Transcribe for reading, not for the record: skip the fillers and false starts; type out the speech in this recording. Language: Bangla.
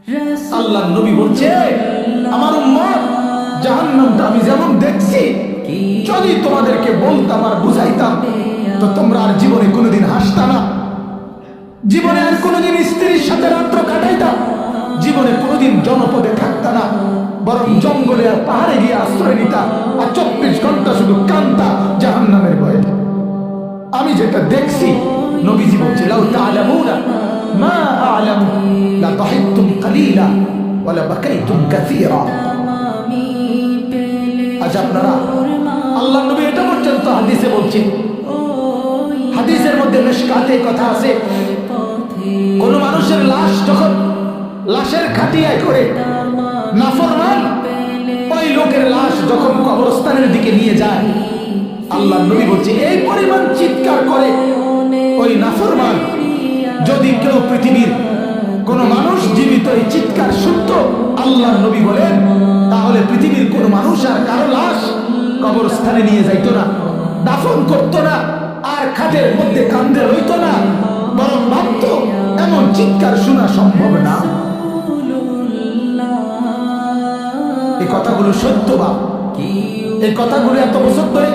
আল্লাহ নবী বলছে, আমার উম্মত জাহান্নামটা আমি যেমন দেখছি, যদি তোমাদেরকে বলতাম আর বুঝাইতাম তো তোমরা আর জীবনে কোনোদিন হাসতা না, জীবনে আর কোনোদিন স্ত্রীর সাথে রাত্র কাটাইতা, জীবনে কোনোদিন জনপদে থাকতা না, বরং জঙ্গলে আর পাহাড়ে গিয়ে আশ্রয় নিতা আর 24 ঘন্টা শুধু কান্তা জাহান্নামের ভয়ে। আমি যেটা দেখছি, নবীজি বলছে, লাউ তা'লামুনা মা আ'লামু লা দাহিকতুম কালিলা ওয়া লা বাকাইতুম কাসীরা। আজ আপনারা আল্লাহ নবী এটা পর্যন্ত হাদিসে বলছেন, হাদিসের মধ্যে মিশকাতে কথা আছে, কোন মানুষের লাশ যখন লাশের খাটিয়ায় করে নাফরমান ওই লোকের লাশ যখন কবরস্থানের দিকে নিয়ে যায়, আল্লাহ নবী বলছে এই পরিমাণ চিৎকার করে ওই নাফরমান, যদি কেউ পৃথিবীর কোন মানুষ জীবিত এই চিৎকার শুনত, আল্লাহ নবী বলেন, তাহলে পৃথিবীর কোন মানুষ আর কারো লাশ কবরস্থানে নিয়ে যাইতো না, দাফন করতো না, আর খাটের মধ্যে কান্দে রইতো না, বরং ভাবত এমন চিৎকার শোনা সম্ভব না। এই কথাগুলো সত্য বা এই কথাগুলো এত বছর ধরে